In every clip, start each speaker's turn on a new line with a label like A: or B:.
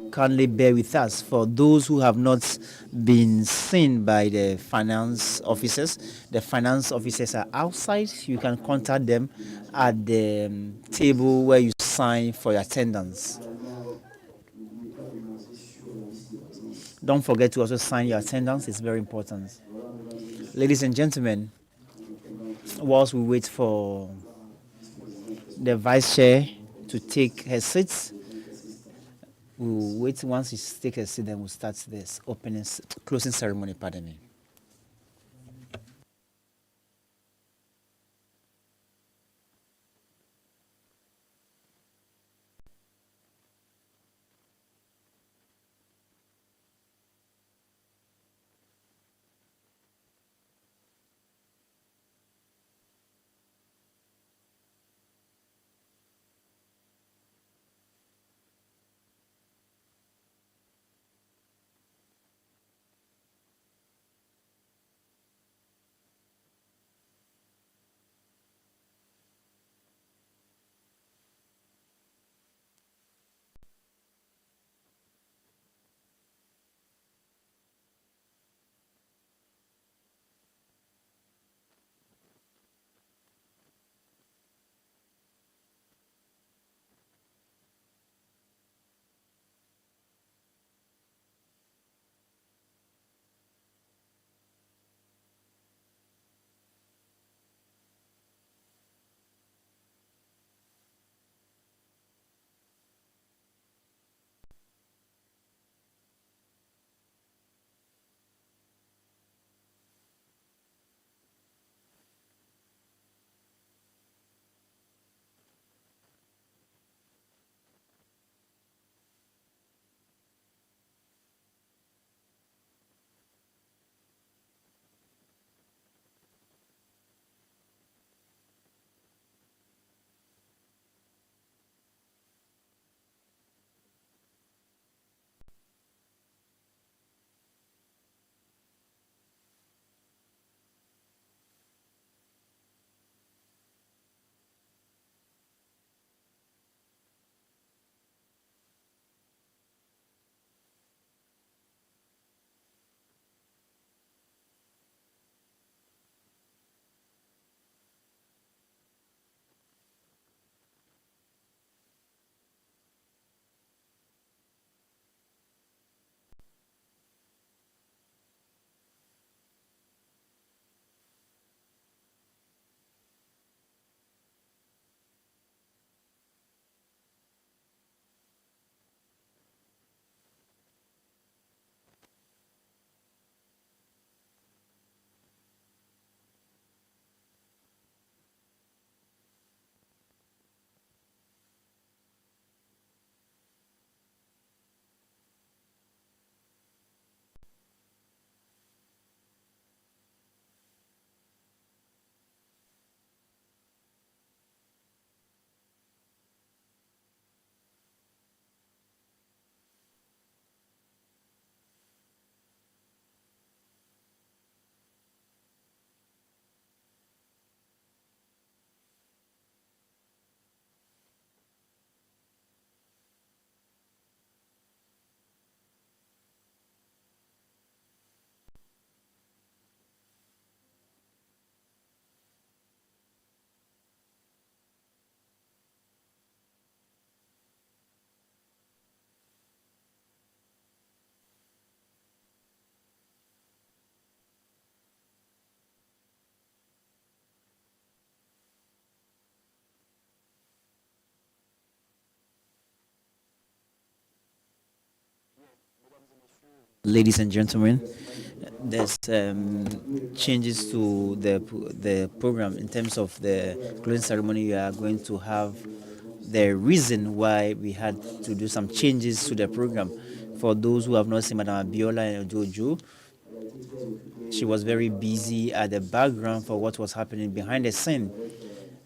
A: kindly bear with us. For those who have not been seen by the finance officers are outside. You can contact them at the table where you sign for your attendance. Don't forget to also sign your attendance, it's very important. Ladies and gentlemen, whilst we wait for the vice chair to take her seat, we'll wait. Once she takes her seat, then we'll start this closing ceremony, pardon me. Ladies and gentlemen, there's changes to the program in terms of the closing ceremony. We are going to have the reason why we had to do some changes to the program. For those who have not seen Madam Abiola and Jojo, she was very busy at the background for what was happening behind the scene.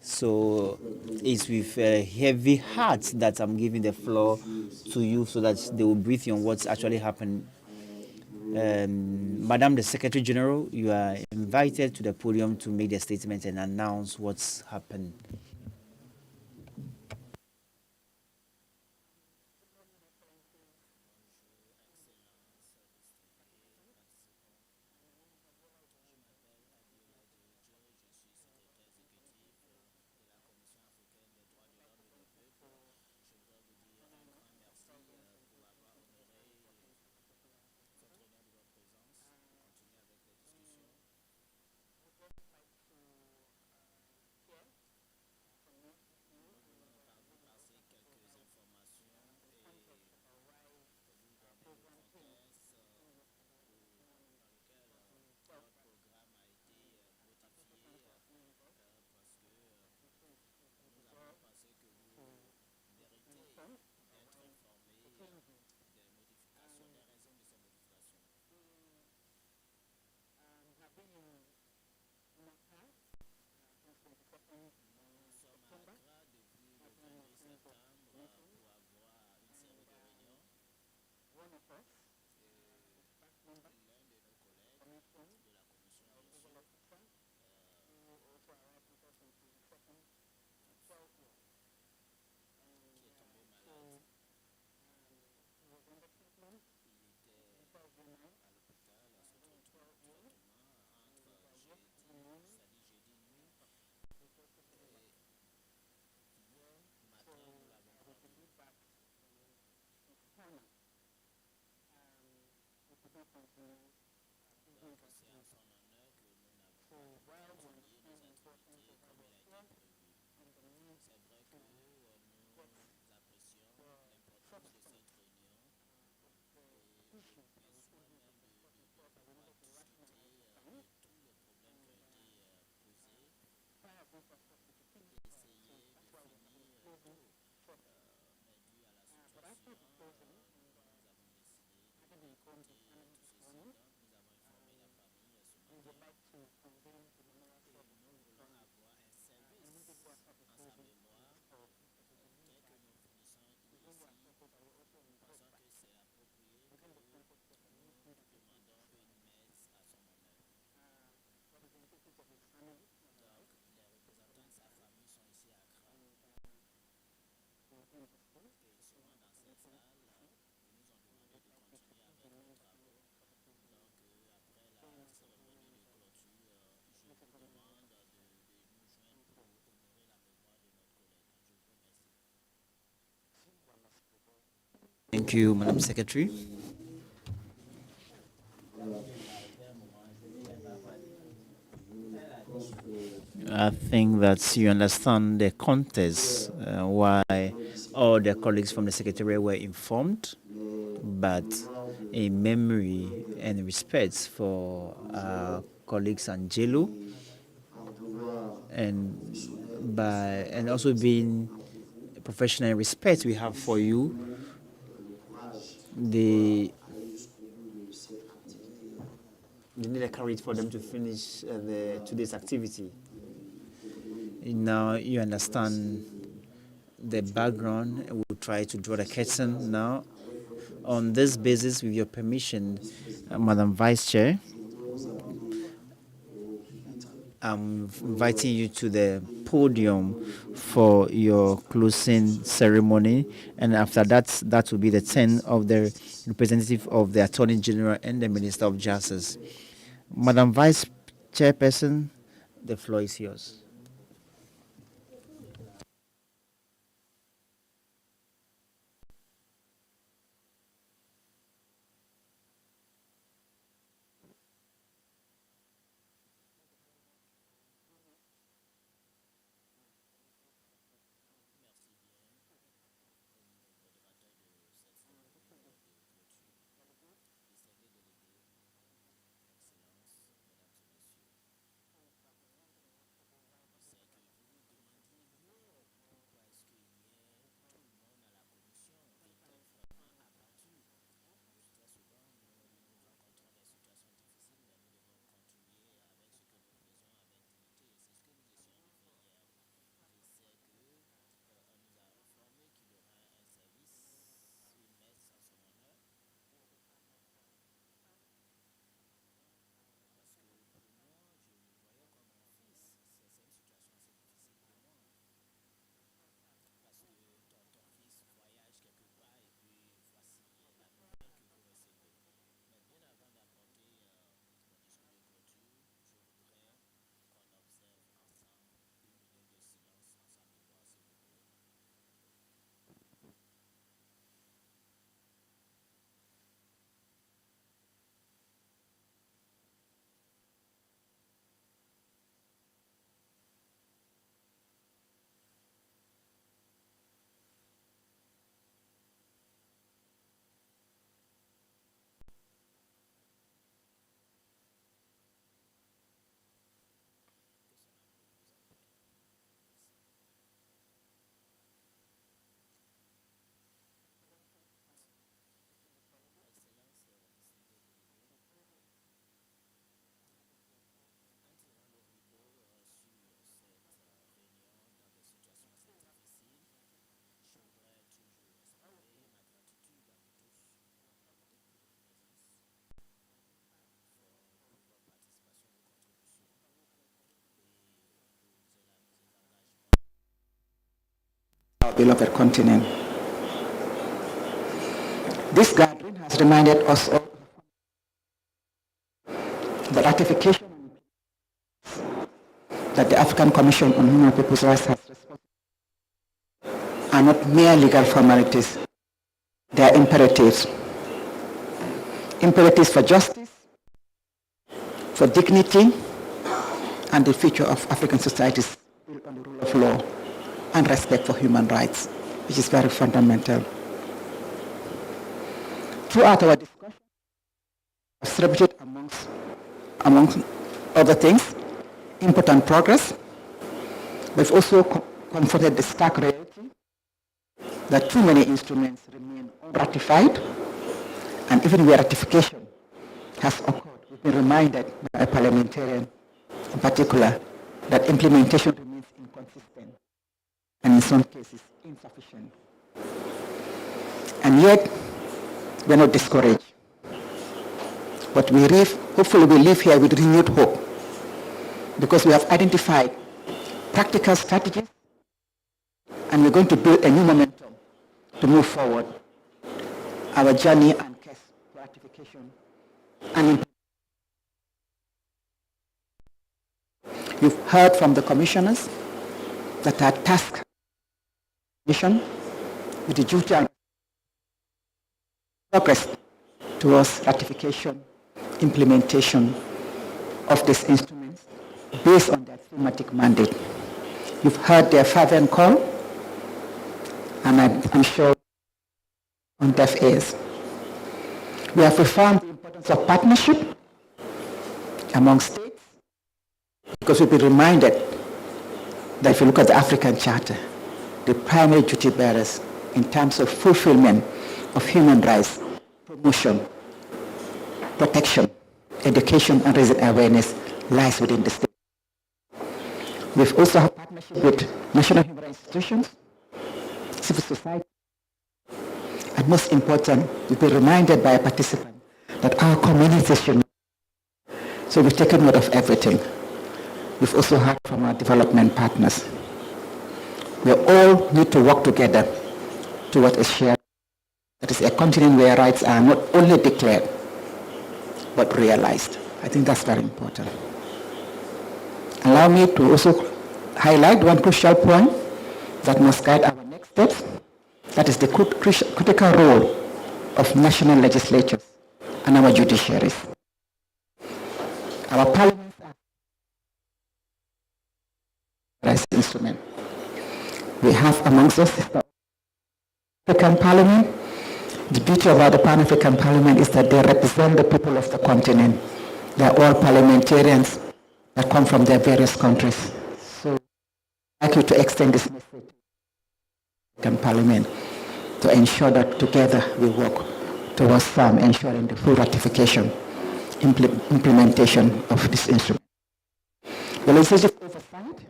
A: So it's with a heavy heart that I'm giving the floor to you so that they will brief you on what's actually happened. Madam the Secretary General, you are invited to the podium to make the statement and announce what's happened. Thank you, Madam Secretary. I think that you understand the context why all the colleagues from the Secretariat were informed, but in memory and respect for colleagues Angelo, and and also being professional respect we have for you, the need a courage for them to finish the today's activity. Now you understand the background. We'll try to draw the curtain now. On this basis, with your permission, Madam Vice Chair, I'm inviting you to the podium for your closing ceremony, and after that, that will be the turn of the representative of the Attorney General and the Minister of Justice. Madam Vice Chairperson, the floor is yours.
B: beloved continent. This gathering has reminded us of the ratification that the African Commission on Human People's Rights has responsibility are not mere legal formalities. They are imperatives. Imperatives for justice, for dignity, and the future of African societies built on the rule of law and respect for human rights, which is very fundamental. Throughout our discussion, we have celebrated amongst other things, important progress. We've also confronted the stark reality that too many instruments remain unratified, and even where ratification has occurred, we've been reminded by a parliamentarian in particular that implementation remains inconsistent and in some cases insufficient. And yet, we're not discouraged. But hopefully we live here with renewed hope, because we have identified practical strategies and we're going to build a new momentum to move forward our journey and case for ratification and you've heard from the commissioners that are tasked mission with the duty and progress towards ratification, implementation of these instruments based on their thematic mandate. You've heard their fervent call, and I'm sure on deaf ears. We have reaffirmed the importance of partnership among states, because we've been reminded that if you look at the African Charter, the primary duty bearers in terms of fulfillment of human rights, promotion, protection, education, and raising awareness lies within the state. We've also had partnership with national human rights institutions, civil society, and most important, we've been reminded by a participant that our communities should. So we've taken note of everything. We've also heard from our development partners. We all need to work together toward a shared, that is a continent where rights are not only declared, but realized. I think that's very important. Allow me to also highlight one crucial point that must guide our next steps. That is the critical role of national legislatures and our judiciaries. Our parliaments are an instrument. We have amongst us the African Parliament. The beauty about the Pan-African Parliament is that they represent the people of the continent. They are all parliamentarians that come from their various countries. So I'd like you to extend this message to the African Parliament to ensure that together we work towards ensuring the full ratification, implementation of this instrument. The legislative oversight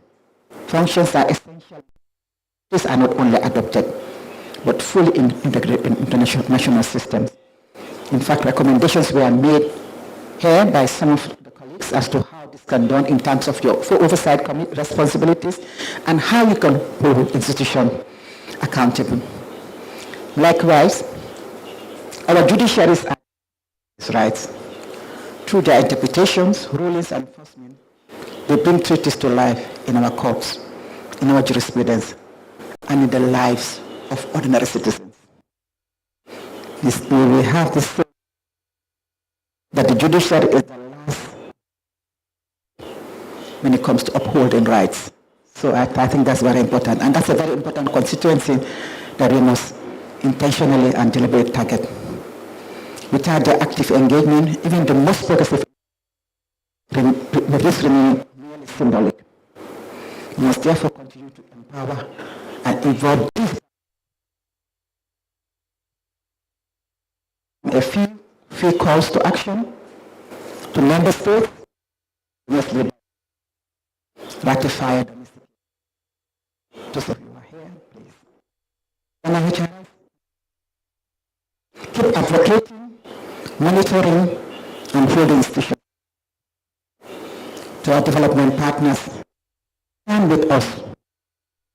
B: functions are essential. These are not only adopted, but fully integrated in international national systems. In fact, recommendations were made here by some of the colleagues as to how this can be done in terms of your full oversight responsibilities and how you can hold institutions accountable. Likewise, our judiciaries are rights. Through their interpretations, rulings, and enforcement, they bring treaties to life in our courts, in our jurisprudence, and in the lives of ordinary citizens. We have this that the judiciary is the last when it comes to upholding rights. So I think that's very important, and that's a very important constituency that we must intentionally and deliberately target. Without their active engagement, even the most progressive will just remain merely symbolic. We must therefore continue to empower and involve a few calls to action to member states. Must ratify domestic. Just if you are here, please. Keep advocating, monitoring, and holding institutions. To our development partners, stand with us,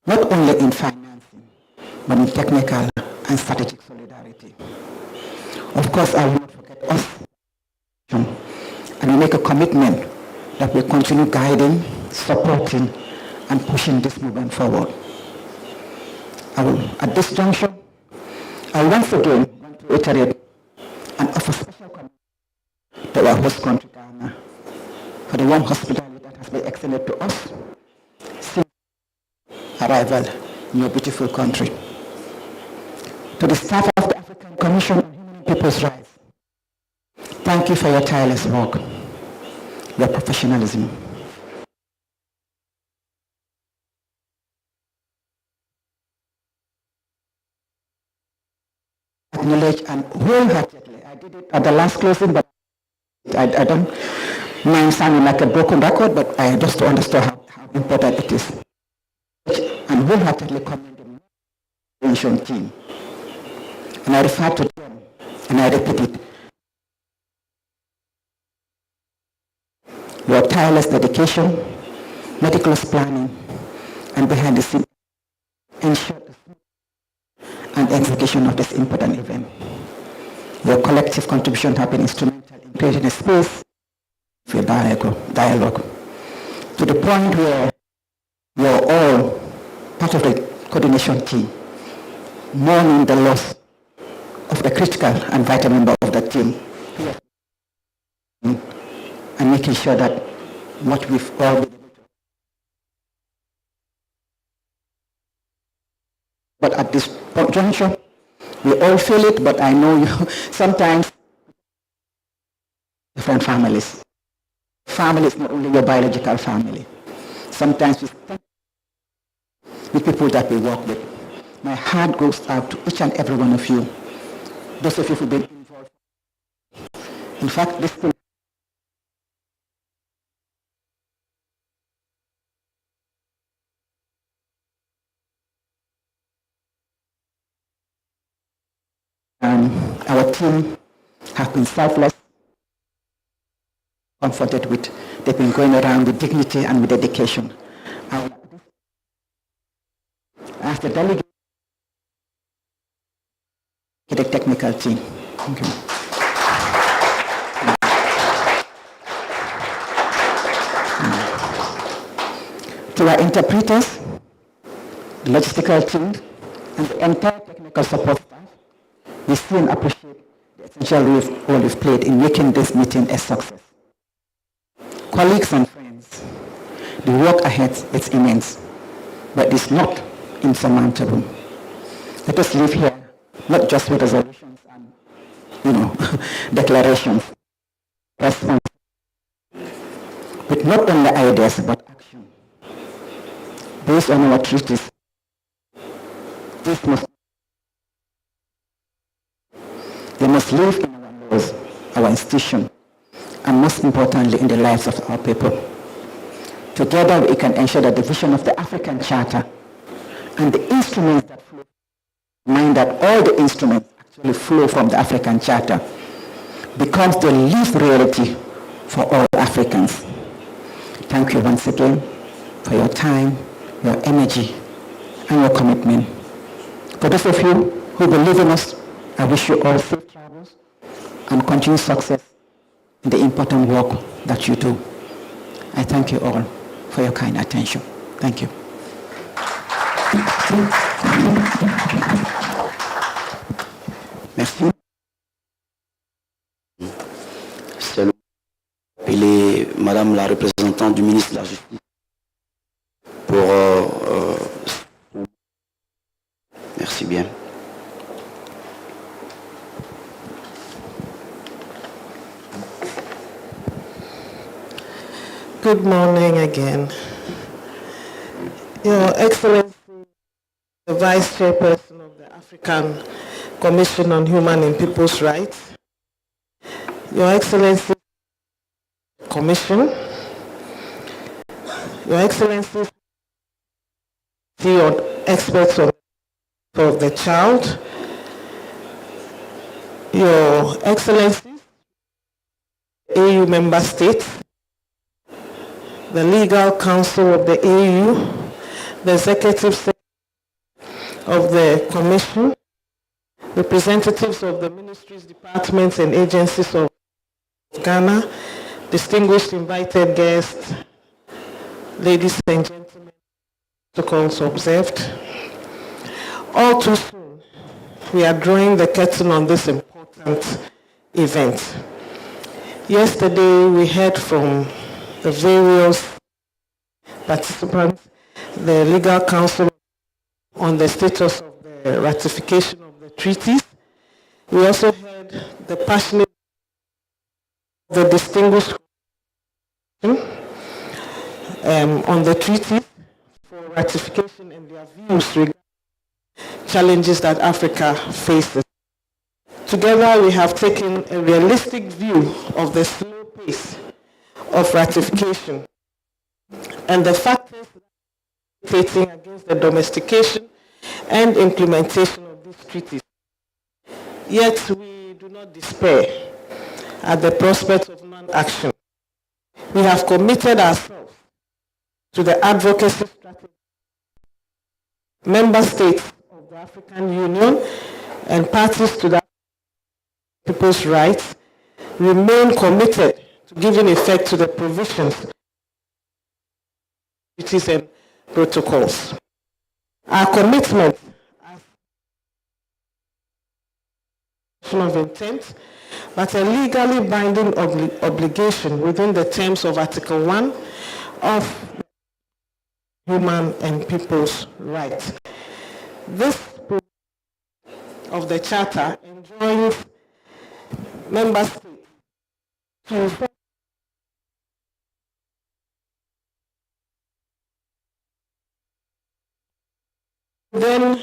B: not only in financing, but in technical and strategic solidarity. Of course, I will not forget us, and we make a commitment that we continue guiding, supporting, and pushing this movement forward. At this juncture, I once again want to reiterate and offer special commitment to our host country, Ghana, for the warm hospitality that has been extended to us since arrival in your beautiful country. To the staff of the African Commission on Human and People's Rights, thank you for your tireless work, your professionalism. Acknowledge and wholeheartedly, I did it at the last closing, but I don't mind sounding like a broken record, but I just understood how important it is. And wholeheartedly commend the intervention team. And I refer to them, and I repeat it. Your tireless dedication, meticulous planning, and behind the scenes ensure the and execution of this important event. Your collective contribution have been instrumental in creating a space for dialogue to the point where we are all part of the coordination team, mourning the loss of the critical and vital member of the team, and making sure that what we've all been able to. But at this juncture, we all feel it, but I know you sometimes different families. Family is not only your biological family. Sometimes with people that we work with. My heart goes out to each and every one of you. Those of you who've been involved. In fact, this thing our team have been selfless, comforted with, they've been going around with dignity and with dedication. As the delegate, the technical team. Thank you. To our interpreters, the logistical team, and the entire technical support staff, we see and appreciate the essential role you've played in making this meeting a success. Colleagues and friends, the work ahead is immense, but it's not insurmountable. Let us live here not just with resolutions and, declarations, response, with not only ideas but action. Based on our treaties, they must live in our laws, our institution, and most importantly, in the lives of our people. Together, we can ensure that the vision of the African Charter and the instruments that flow, mind that all the instruments actually flow from the African Charter, becomes the lived reality for all Africans. Thank you once again for your time, your energy, and your commitment. For those of you who believe in us, I wish you all safe travels and continued success in the important work that you do. I thank you all for your kind attention. Thank you. Merci.
C: C'est appeler Madame la représentante du ministre de la Justice pour... merci bien.
D: Good morning again. Your Excellency, the Vice Chairperson of the African Commission on Human and People's Rights, Your Excellency, Commission, Your Excellency, your experts of the child, Your Excellency, AU member states, the Legal Council of the AU, the Executive Secretary, of the Commission, representatives of the ministries, departments, and agencies of Ghana, distinguished invited guests, ladies and gentlemen, protocols observed. All too soon, we are drawing the curtain on this important event. Yesterday, we heard from the various participants, the legal counsel on the status of the ratification of the treaties. We also heard the passionate, the distinguished on the treaties for ratification and their views regarding challenges that Africa faces. Together, we have taken a realistic view of the slow pace of ratification and the factors militating against the domestication and implementation of these treaties. Yet we do not despair at the prospect of non-action. We have committed ourselves to the advocacy strategy. Member states of the African Union and parties to the people's rights remain committed to giving effect to the provisions, treaties, and protocols. Our commitment as of intent, but a legally binding obligation within the terms of Article 1 of Human and People's Rights. This of the Charter enjoins member states to then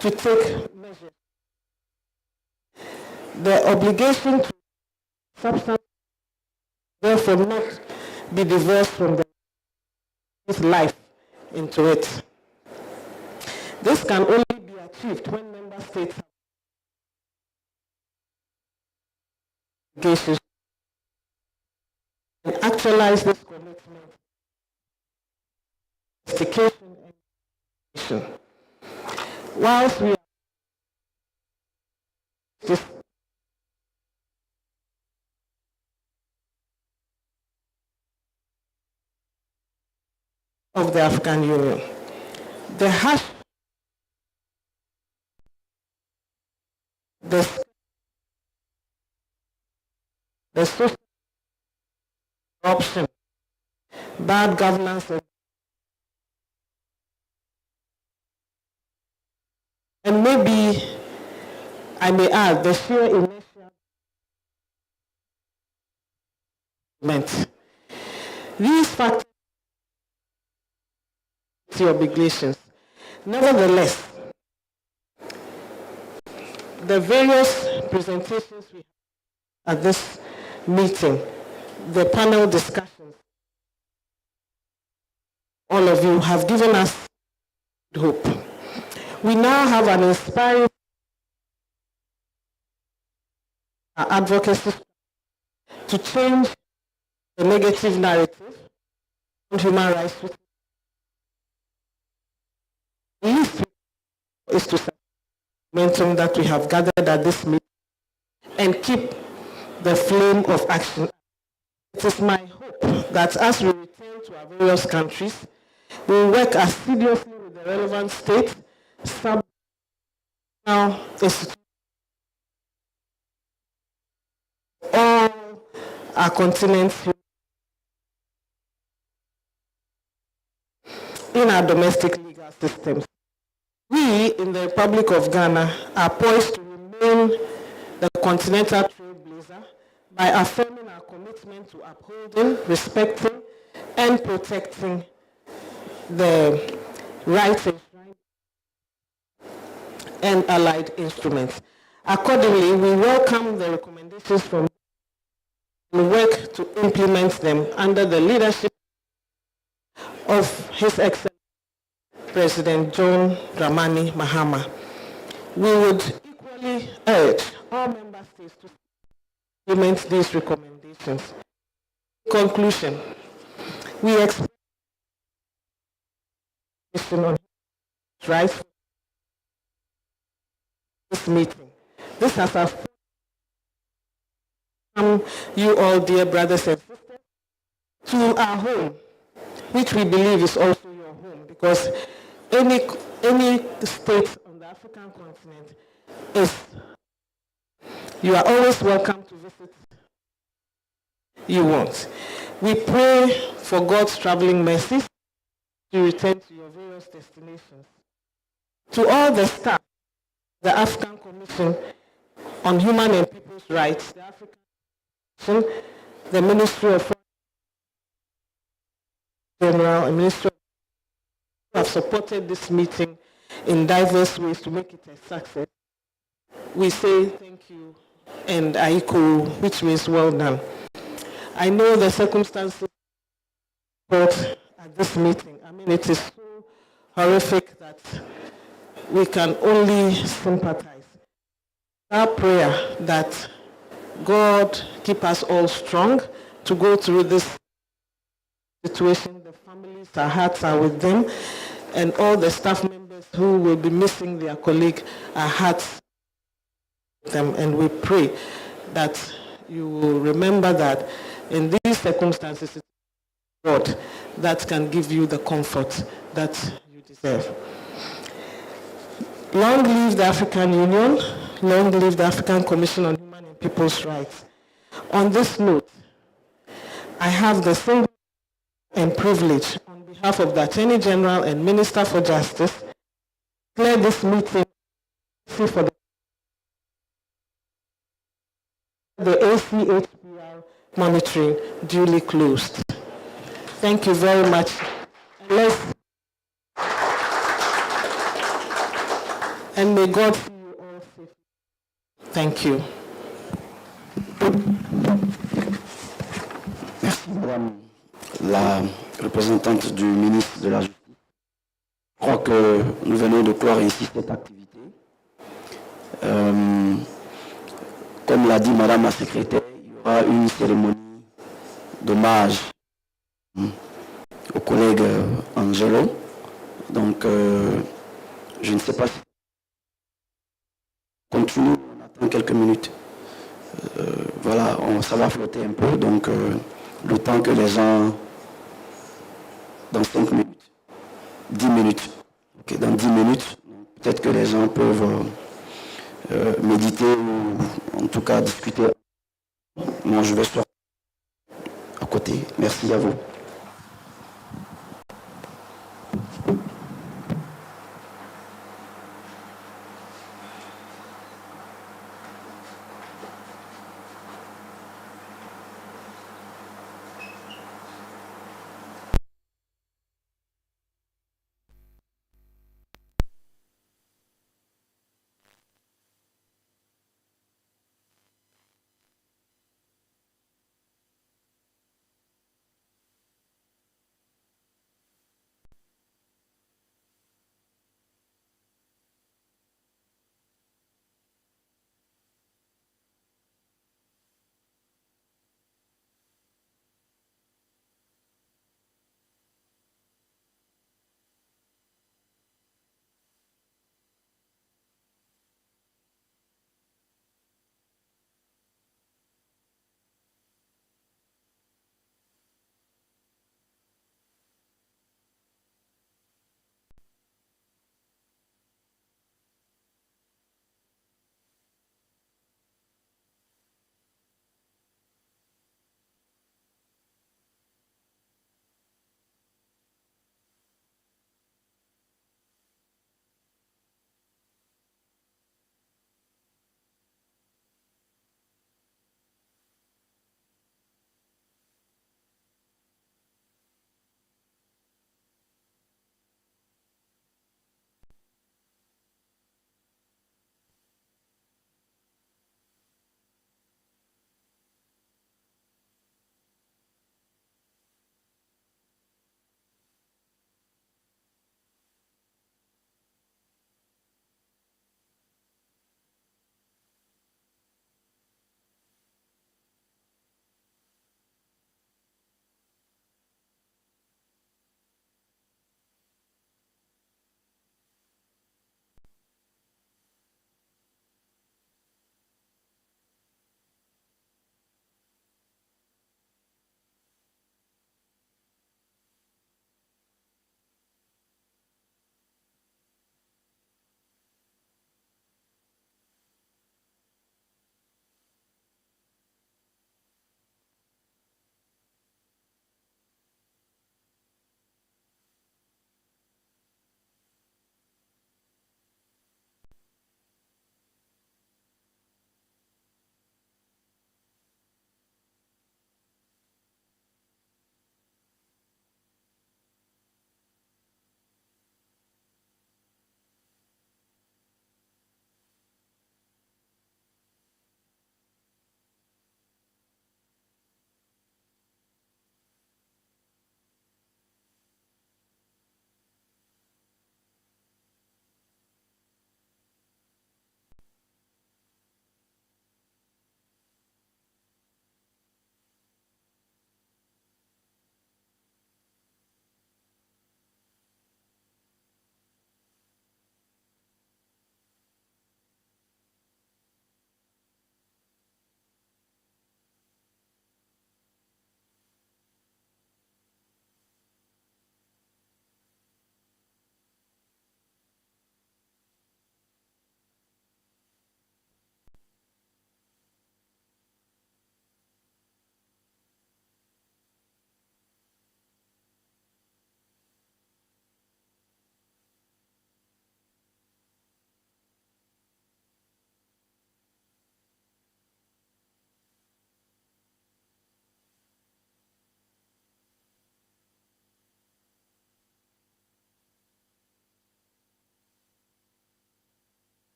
D: to take measures. The obligation to substance therefore not be divorced from the life into it. This can only be achieved when member states have obligations and actualize this commitment. Investigation and action. Whilst we are of the African Union, the hash, the social corruption, bad governance, and maybe I may add the sheer inertia. These factors obligations. Nevertheless, the various presentations we had at this meeting, the panel discussions, all of you have given us hope. We now have an inspiring advocacy to change the negative narrative on human rights. Is to momentum that we have gathered at this meeting and keep the flame of action. It is my hope that as we return to our various countries, we will work assiduously with the relevant states, sub-national institutions, all our continents in our domestic legal systems. We in the Republic of Ghana are poised to remain the continental trailblazer by affirming our commitment to upholding, respecting, and protecting the rights and allied instruments. Accordingly, we welcome the recommendations from and work to implement them under the leadership of His Excellency President John Dramani Mahama. We would equally urge all member states to implement these recommendations. In conclusion, we expect on rights this meeting. This has you all, dear brothers and sisters, to our home, which we believe is also your home, because any state on the African continent you are always welcome to visit you want. We pray for God's traveling mercies to return to your various destinations. To all the staff, the African Commission on Human and People's Rights, the African Commission, the Ministry of Foreign General and Ministry of have supported this meeting in diverse ways to make it a success. We say thank you and Aiku, which means well done. I know the circumstances at this meeting. I mean, it is so horrific that we can only sympathize. Our prayer that God keep us all strong to go through this situation. The families, our hearts are with them, and all the staff members who will be missing their colleague, our hearts with them, and we pray that you will remember that in these circumstances, it's God that can give you the comfort that you deserve. Long live the African Union, long live the African Commission on Human and People's Rights. On this note, I have the single and privilege on behalf of the Attorney General and Minister for Justice to declare this meeting for the ACHPR monitoring duly closed. Thank you very much. And may God see you all safe. Thank you.
C: Merci, Madame la représentante du ministre de la Justice. Je crois que nous venons de clore ici cette activité. Comme l'a dit Madame la secrétaire, il y aura une cérémonie d'hommage au collègue Angelo. Donc, je ne sais pas si on continue, on attend quelques minutes. Voilà, ça va flotter un peu, donc le temps que les gens, dans 5 minutes, 10 minutes, okay, dans 10 minutes, peut-être que les gens peuvent méditer ou en tout cas discuter. Moi, je vais sortir à côté. Merci à vous.